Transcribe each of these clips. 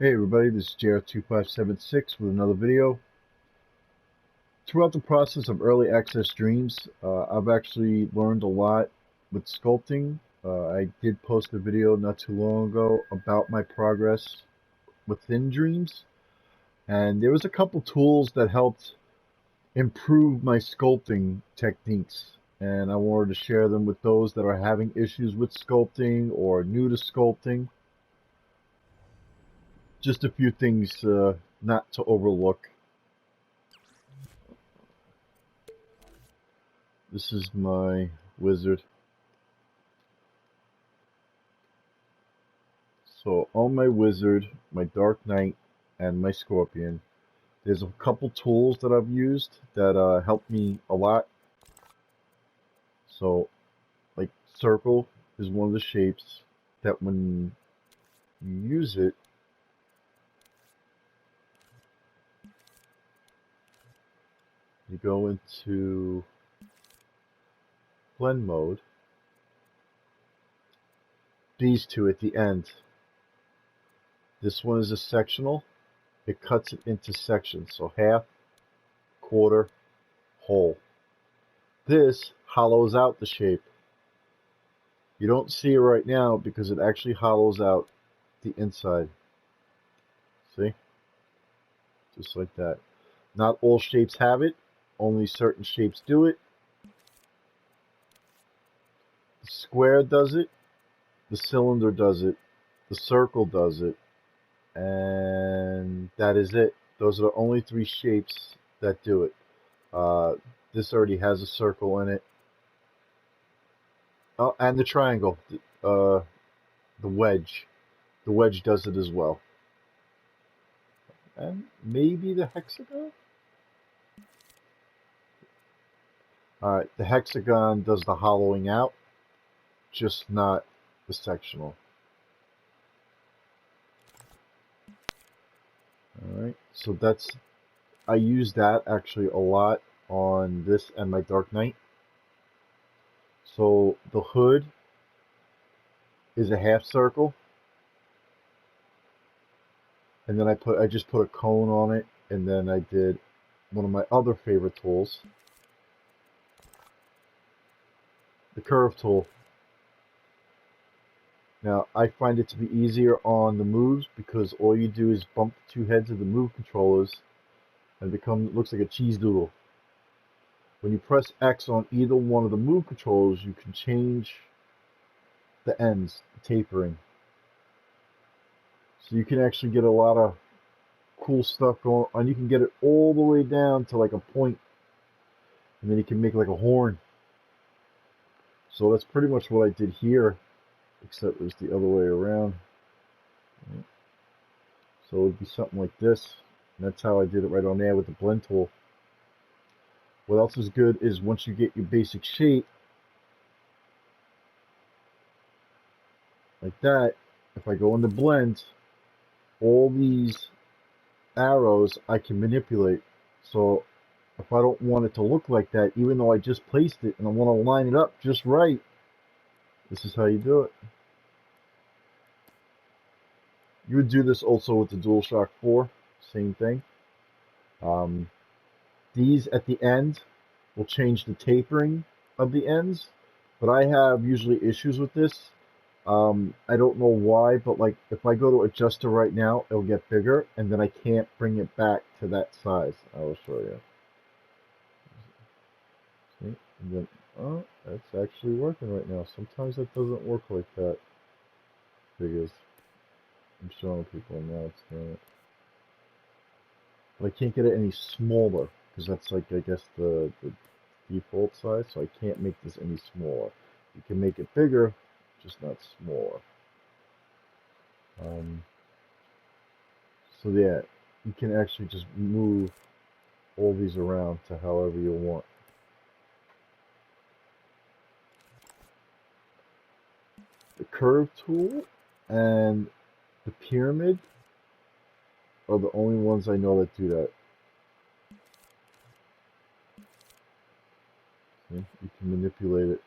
Hey everybody, this is JR2576 with another video. Throughout the process of early access dreams, I've actually learned a lot with sculpting. I did post a video not too long ago about my progress within dreams, and there was a couple tools that helped improve my sculpting techniques, and I wanted to share them with those that are having issues with sculpting or new to sculpting. Just a few things not to overlook. This is my wizard. So on my wizard, my dark knight, and my scorpion, there's a couple tools that I've used that help me a lot. So like circle is one of the shapes that when you use it, you go into blend mode. These two at the end. This one is a sectional. It cuts it into sections. So half, quarter, whole. This hollows out the shape. You don't see it right now because it actually hollows out the inside. See? Just like that. Not all shapes have it. Only certain shapes do it. The square does it. The cylinder does it. The circle does it. And that is it. Those are the only three shapes that do it. This already has a circle in it. Oh, and the triangle. The wedge. The wedge does it as well. And maybe the hexagon? Alright, the hexagon does the hollowing out, just not the sectional. Alright, so I use that actually a lot on this and my Dark Knight. So the hood is a half circle, and then I just put a cone on it, and then I did one of my other favorite tools, the curve tool. Now I find it to be easier on the moves because all you do is bump the two heads of the move controllers and it looks like a cheese doodle. When you press X on either one of the move controls, you can change the ends, the tapering. So you can actually get a lot of cool stuff going on. You can get it all the way down to like a point, and then you can make like a horn. So that's pretty much what I did here, except it was the other way around. So it would be something like this. And that's how I did it right on there with the blend tool. What else is good is once you get your basic shape, like that, if I go into blend, all these arrows I can manipulate. So if I don't want it to look like that, even though I just placed it and I want to line it up just right, this is how you do it. You would do this also with the DualShock 4, same thing. These at the end will change the tapering of the ends, but I have usually issues with this. I don't know why, but like if I go to adjuster right now, it'll get bigger, and then I can't bring it back to that size. I will show you. See? And then, oh, that's actually working right now. Sometimes it doesn't work like that. Because I'm showing people now it's doing it. But I can't get it any smaller because that's like I guess the default size, so I can't make this any smaller. You can make it bigger, just not smaller. So yeah, you can actually just move all these around to however you want. The curve tool and the pyramid are the only ones I know that do that. See? You can manipulate it.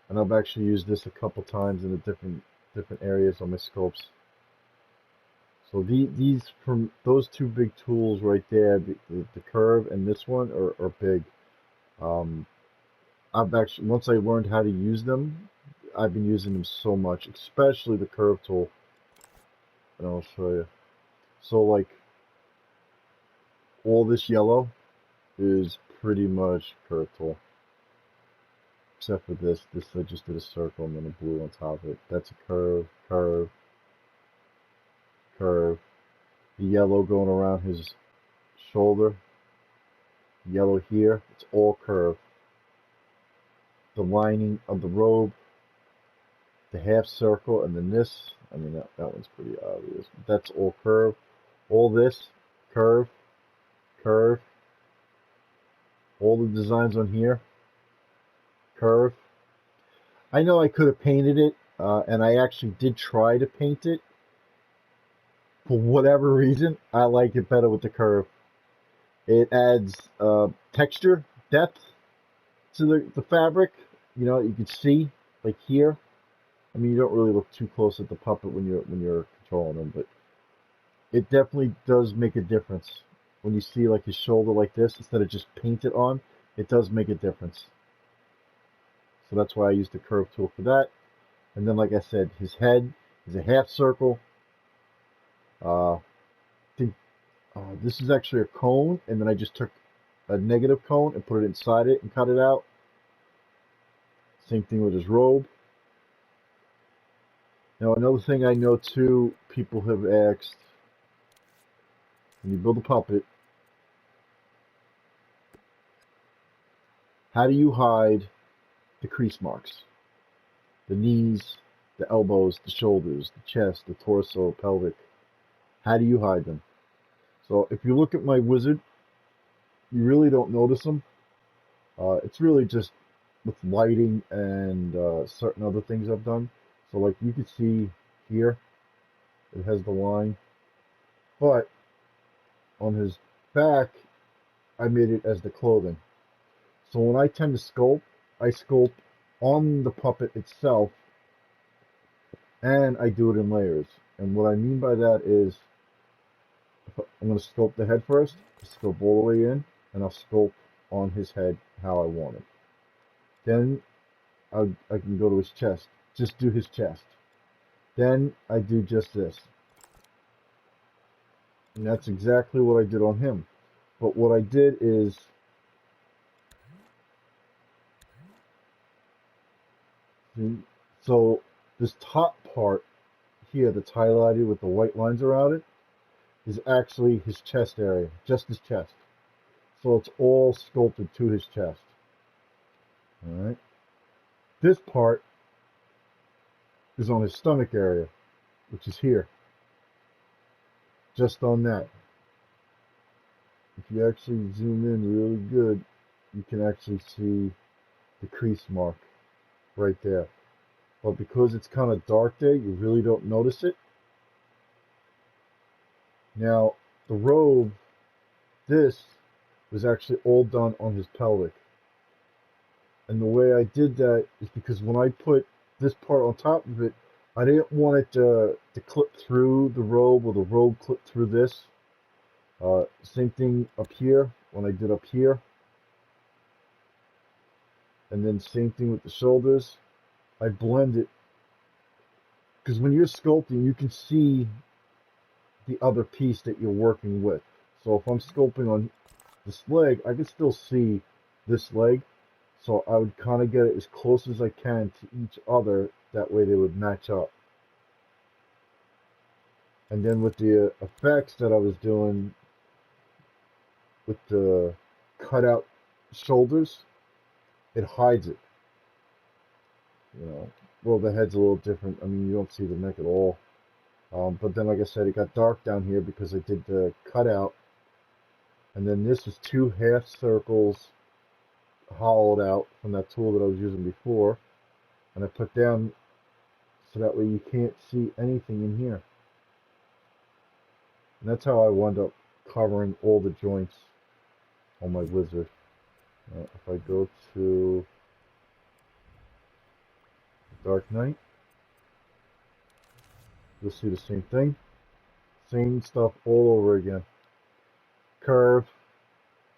And I've actually used this a couple times in the different areas on my sculpts. So these from those two big tools right there, the curve and this one are big. Um, I've actually, once I learned how to use them, I've been using them so much, especially the curve tool. And I'll show you. So like all this yellow is pretty much curve tool. Except for this. This I just did a circle and then a blue on top of it. That's a curve, curve, curve. The yellow going around his shoulder. Yellow here. It's all curve. The lining of the robe. The half circle, and then this. I mean, that one's pretty obvious. That's all curve. All this, curve, curve. All the designs on here, curve. I know I could have painted it, and I actually did try to paint it. For whatever reason, I like it better with the curve. It adds texture, depth to the fabric. You know, you can see, like here. I mean, you don't really look too close at the puppet when you're controlling him, but it definitely does make a difference. When you see like his shoulder like this, instead of just paint it on, it does make a difference. So that's why I use the curve tool for that. And then, like I said, his head is a half circle. I think this is actually a cone, and then I just took a negative cone and put it inside it and cut it out. Same thing with his robe. Now, another thing I know too, people have asked, when you build a puppet, how do you hide the crease marks? The knees, the elbows, the shoulders, the chest, the torso, pelvic. How do you hide them? So if you look at my wizard, you really don't notice them. It's really just with lighting and certain other things I've done. So like you can see here, it has the line, but on his back, I made it as the clothing. So when I tend to sculpt, I sculpt on the puppet itself, and I do it in layers. And what I mean by that is, I'm going to sculpt the head first, sculpt all the way in, and I'll sculpt on his head how I want it. Then I can go to his chest, just do his chest. Then I do just this. And that's exactly what I did on him. But what I did is, so this top part here that's highlighted with the white lines around it is actually his chest area, just his chest. So it's all sculpted to his chest. All right. This part is on his stomach area, which is here. Just on that. If you actually zoom in really good, you can actually see the crease mark right there. But because it's kind of dark there, you really don't notice it. Now, the robe, this was actually all done on his pelvic. And the way I did that is because when I put this part on top of it, I didn't want it to clip through the robe or the robe clip through this. Same thing up here, when I did up here. And then same thing with the shoulders. I blend it. Because when you're sculpting, you can see the other piece that you're working with. So if I'm sculpting on this leg, I can still see this leg. So I would kind of get it as close as I can to each other. That way they would match up. And then with the effects that I was doing with the cutout shoulders, it hides it. You know, well, the head's a little different. I mean, you don't see the neck at all. But then, like I said, it got dark down here because I did the cutout. And then this is two half circles hollowed out from that tool that I was using before. And I put down so that way you can't see anything in here. And that's how I wound up covering all the joints on my wizard. If I go to Dark Knight, you'll see the same thing. Same stuff all over again. Curve,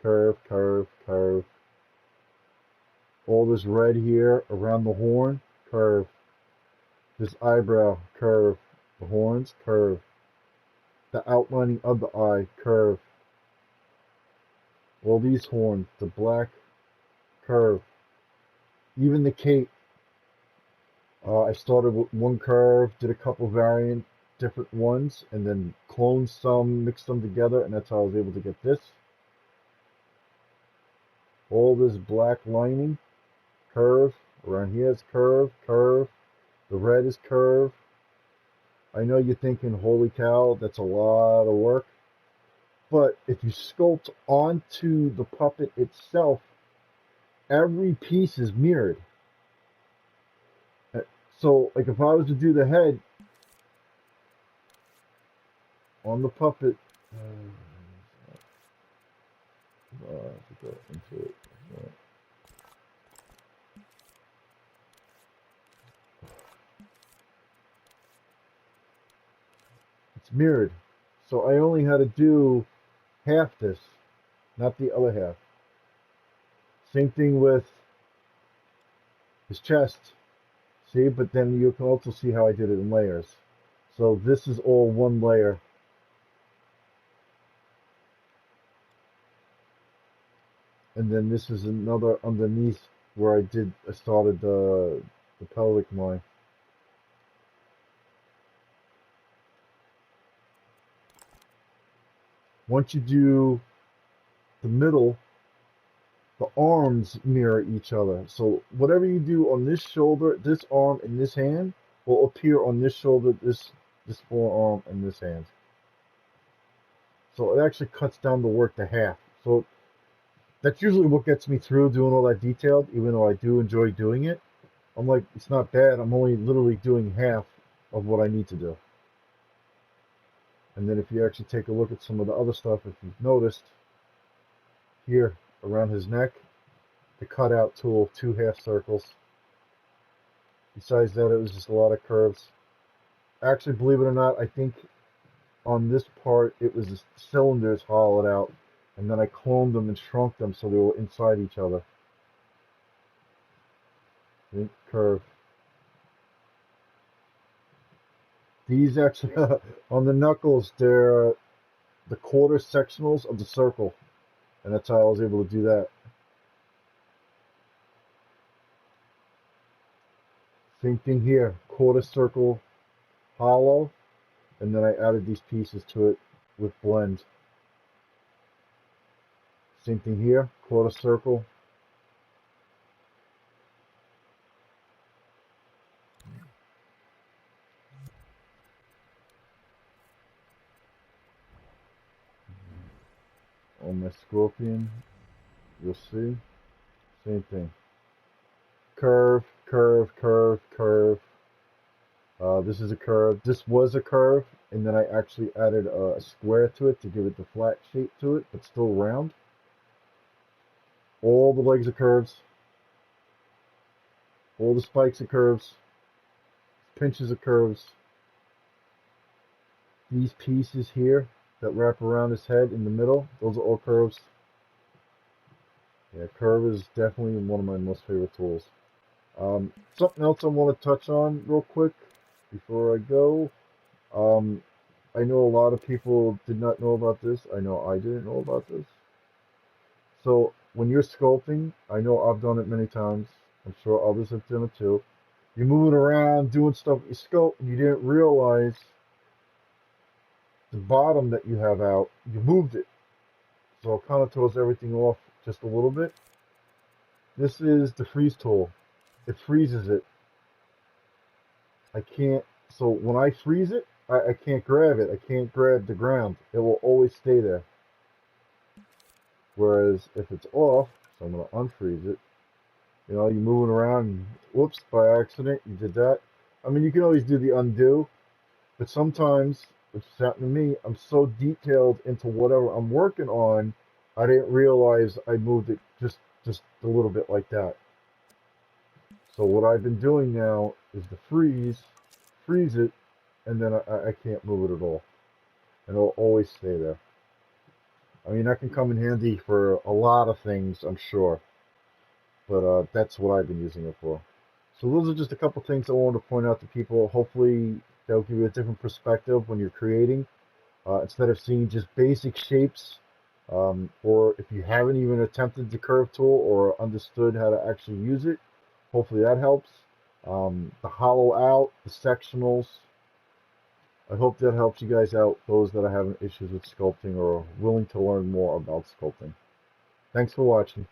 curve, curve, curve. All this red here around the horn, curve. This eyebrow, curve. The horns, curve. The outlining of the eye, curve. All these horns, the black, curve. Even the cape. I started with one curve, did a couple variant different ones, and then cloned some, mixed them together, and that's how I was able to get this. All this black lining, curve. Around here is curve, curve. The red is curve. I know you're thinking, holy cow, that's a lot of work. But if you sculpt onto the puppet itself, every piece is mirrored. So, like if I was to do the head on the puppet, go into it. It's mirrored. So I only had to do half this, not the other half. Same thing with his chest. See, but then you can also see how I did it in layers. So this is all one layer. And then this is another underneath where I started the pelvic line. Once you do the middle, the arms mirror each other. So whatever you do on this shoulder, this arm, and this hand will appear on this shoulder, this forearm, and this hand. So it actually cuts down the work to half. So that's usually what gets me through doing all that detailed, even though I do enjoy doing it. I'm like, it's not bad. I'm only literally doing half of what I need to do. And then if you actually take a look at some of the other stuff, if you've noticed, here around his neck, the cutout tool, 2 half circles. Besides that, it was just a lot of curves. Actually, believe it or not, I think on this part, it was the cylinders hollowed out, and then I cloned them and shrunk them so they were inside each other. See? Curve. These actually, on the knuckles, they're the quarter sectionals of the circle. And that's how I was able to do that. Same thing here, quarter circle hollow. And then I added these pieces to it with blend. Same thing here, quarter circle. On my scorpion, you'll see, same thing. Curve, curve, curve, curve. This is a curve. This was a curve, and then I actually added a square to it to give it the flat shape to it, but still round. All the legs are curves. All the spikes are curves. Pinches are curves. These pieces here that wrap around his head in the middle, those are all curves. Yeah, curve is definitely one of my most favorite tools. Something else I want to touch on real quick before I go. I know a lot of people did not know about this. I know I didn't know about this. So when you're sculpting, I know I've done it many times. I'm sure others have done it too. You're moving around, doing stuff with your sculpt, and you didn't realize the bottom that you have out, you moved it. So it kind of throws everything off just a little bit. This is the freeze tool. It freezes it. I can't, so when I freeze it, I can't grab it. I can't grab the ground. It will always stay there. Whereas if it's off, so I'm going to unfreeze it. You know, you're moving around, and, whoops, by accident, you did that. I mean, you can always do the undo, but sometimes, which has happened to me, I'm so detailed into whatever I'm working on, I didn't realize I moved it just a little bit like that. So what I've been doing now is to freeze it, and then I can't move it at all. and it'll always stay there. I mean, that can come in handy for a lot of things, I'm sure, but that's what I've been using it for. So those are just a couple things I wanted to point out to people. Hopefully, that'll give you a different perspective when you're creating. Instead of seeing just basic shapes, or if you haven't even attempted the curve tool or understood how to actually use it, hopefully that helps. The hollow out, the sectionals, I hope that helps you guys out, those that are having issues with sculpting or willing to learn more about sculpting. Thanks for watching.